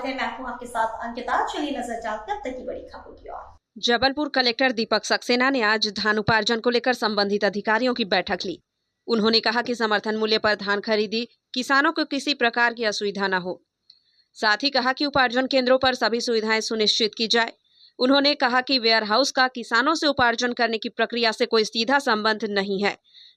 साथ हैं, मैं हूं आपके साथ अंकिता। चलिए नजर डालते हैं अब तक की बड़ी खबरों की ओर। जबलपुर कलेक्टर दीपक सक्सेना ने आज धान उपार्जन को लेकर संबंधित अधिकारियों की बैठक ली। उन्होंने कहा कि समर्थन मूल्य पर धान खरीदी किसानों को किसी प्रकार की असुविधा न हो। साथ ही कहा कि उपार्जन केंद्रों पर सभी सुविधाएं सुनिश्चित की जाए। उन्होंने कहा कि वेयर हाउस का किसानों से उपार्जन करने की प्रक्रिया से कोई सीधा संबंध नहीं है।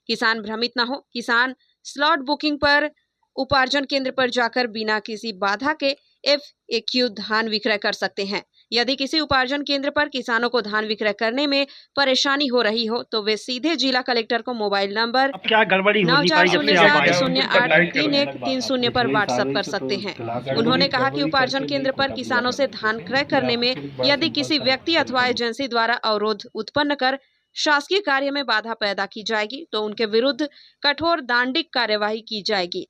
किसान भ्रमित न हो। किसान स्लॉट बुकिंग पर उपार्जन केंद्र पर जाकर बिना किसी बाधा के FAQ धान विक्रय कर सकते हैं। यदि किसी उपार्जन केंद्र पर किसानों को धान विक्रय करने में परेशानी हो रही हो तो वे सीधे जिला कलेक्टर को मोबाइल नंबर क्या गड़बड़ी होगी पाई जब से आप आए हो? 9407083130 पर व्हाट्सएप कर सकते हैं। उन्होंने कहा कि उपार्जन केंद्र पर किसानों से धान क्रय करने में यदि किसी व्यक्ति अथवा एजेंसी द्वारा अवरोध उत्पन्न कर शासकीय कार्य में बाधा पैदा की जाएगी तो उनके विरुद्ध कठोर दंडिक कार्यवाही की जाएगी।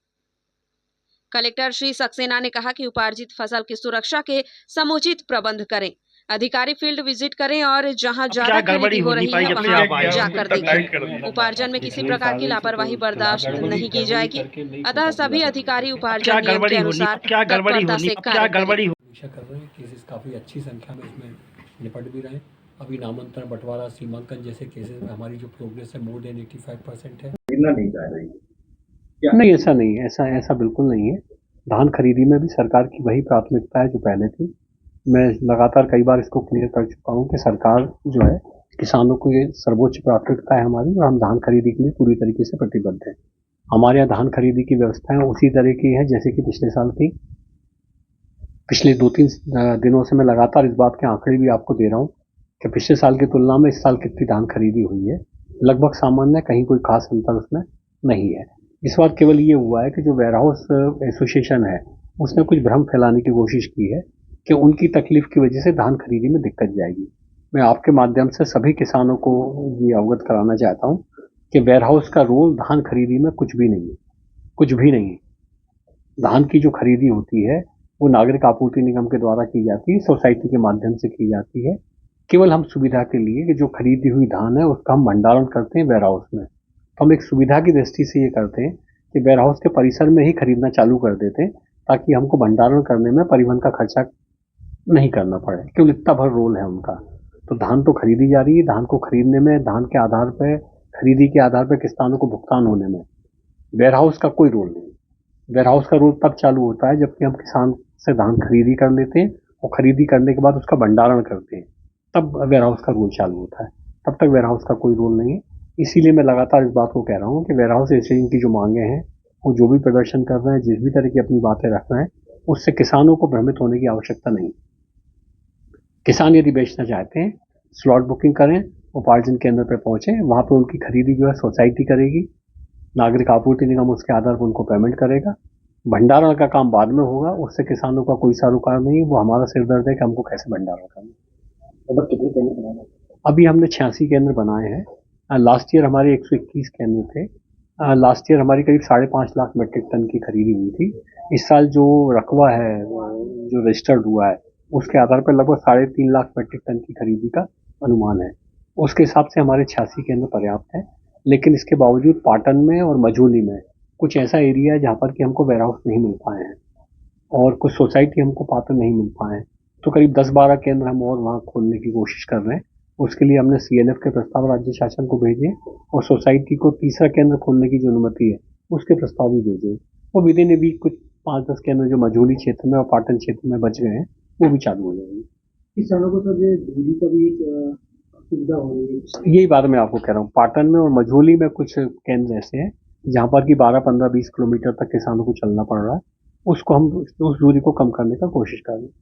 कलेक्टर श्री सक्सेना ने कहा कि उपार्जित फसल की सुरक्षा के समुचित प्रबंध करें। अधिकारी फील्ड विजिट करें और जहां ज्यादा खरीदी हो रही है वहां जाकर देखें। उपार्जन में किसी प्रकार की लापरवाही बर्दाश्त नहीं की जाएगी। अतः सभी अधिकारी उपार्जन नियम के अनुसार तत्परता से कार्य करें। केसेस काफ़ी अच्छी संख्या में इसमें निपट भी रहे हैं। अभी नामांतरण, बंटवारा, सीमांकन जैसे केसेस में हमारी जो प्रोग्रेस है मोर देन 85% है। नहीं, ऐसा नहीं है, ऐसा बिल्कुल नहीं है। धान खरीदी में भी सरकार की वही प्राथमिकता है जो पहले थी। मैं लगातार कई बार इसको क्लियर कर चुका हूँ कि सरकार जो है किसानों को ये सर्वोच्च प्राथमिकता है हमारी, और हम धान खरीदी के लिए पूरी तरीके से प्रतिबद्ध हैं। हमारे यहाँ धान खरीदी की व्यवस्थाएं उसी तरह की है जैसे कि पिछले साल थी। पिछले 2-3 दिनों से मैं लगातार इस बात के आंकड़े भी आपको दे रहा हूँ कि पिछले साल की तुलना में इस साल कितनी धान खरीदी हुई है। लगभग सामान्य, कहीं कोई खास अंतर उसमें नहीं है। इस बार केवल ये हुआ है कि जो वेयर हाउस एसोसिएशन है उसने कुछ भ्रम फैलाने की कोशिश की है कि उनकी तकलीफ की वजह से धान खरीदी में दिक्कत जाएगी। मैं आपके माध्यम से सभी किसानों को ये अवगत कराना चाहता हूँ कि वेयर हाउस का रोल धान खरीदी में कुछ भी नहीं है, कुछ भी नहीं है। धान की जो खरीदी होती है वो नागरिक आपूर्ति निगम के द्वारा की जाती है, सोसाइटी के माध्यम से की जाती है। केवल हम सुविधा के लिए कि जो खरीदी हुई धान है उसका हम भंडारण करते हैं वेयर हाउस में। तो हम एक सुविधा की दृष्टि से ये करते हैं कि वेयर हाउस के परिसर में ही खरीदना चालू कर देते हैं ताकि हमको भंडारण करने में परिवहन का खर्चा नहीं करना पड़े। केवल इतना भर रोल है उनका। तो धान तो खरीदी जा रही है, धान को खरीदने में, धान के आधार पर, खरीदी के आधार पर किसानों को भुगतान होने में वेयर हाउस का कोई रोल नहीं। वेयर हाउस का रोल तब चालू होता है जबकि हम किसान से धान खरीदी कर लेते हैं और खरीदी करने के बाद उसका भंडारण करते हैं, तब वेयर हाउस का रोल चालू होता है। तब तक वेयर हाउस का कोई रोल नहीं है। इसीलिए मैं लगातार इस बात को कह रहा हूँ कि वेयर हाउस एसोसिएशन की जो मांगे हैं, वो जो भी प्रदर्शन कर रहे हैं, जिस भी तरह की अपनी बातें रख रहे हैं, उससे किसानों को भ्रमित होने की आवश्यकता नहीं। किसान यदि बेचना चाहते हैं, स्लॉट बुकिंग करें, उपार्जन केंद्र पर पहुंचे, वहां पर उनकी खरीदी जो है सोसाइटी करेगी, नागरिक आपूर्ति निगम उसके आधार पर उनको पेमेंट करेगा। भंडारण का काम बाद में होगा, उससे किसानों का कोई सरोकार नहीं। वो हमारा सिरदर्द है कि हमको कैसे भंडारण करना। अभी हमने 86 केंद्र बनाए हैं। लास्ट ईयर हमारे 121 केंद्र थे। लास्ट ईयर हमारी करीब 5.5 लाख मीट्रिक टन की खरीदी हुई थी। इस साल जो रकबा है, जो रजिस्टर्ड हुआ है, उसके आधार पर लगभग 3.5 लाख मीट्रिक टन की खरीदी का अनुमान है। उसके हिसाब से हमारे 86 केंद्र पर्याप्त है। लेकिन इसके बावजूद पाटन में और मझौली में कुछ ऐसा एरिया है जहाँ पर कि हमको वेयर हाउस नहीं मिल पाए हैं और कुछ सोसाइटी हमको पाटन नहीं मिल पाए हैं। तो करीब 10-12 केंद्र हम और वहाँ खोलने की कोशिश कर रहे हैं। उसके लिए हमने CNF के प्रस्ताव राज्य शासन को भेजे और सोसाइटी को तीसरा केंद्र खोलने की जो अनुमति है उसके प्रस्ताव भी भेजे। वो विद इन भी कुछ 5-10 केंद्र जो मझौली क्षेत्र में और पाटन क्षेत्र में बच गए हैं वो भी चालू हो जाएंगे। किसानों को तो दूरी का भी सुविधा हो रही है। यही बात मैं आपको कह रहा हूँ। पाटन में और मझौली में कुछ केंद्र ऐसे हैं जहाँ पर कि 12, 15, 20 किलोमीटर तक किसानों को चलना पड़ रहा है। उसको हम उस दूरी को कम करने का कोशिश कर रहे हैं।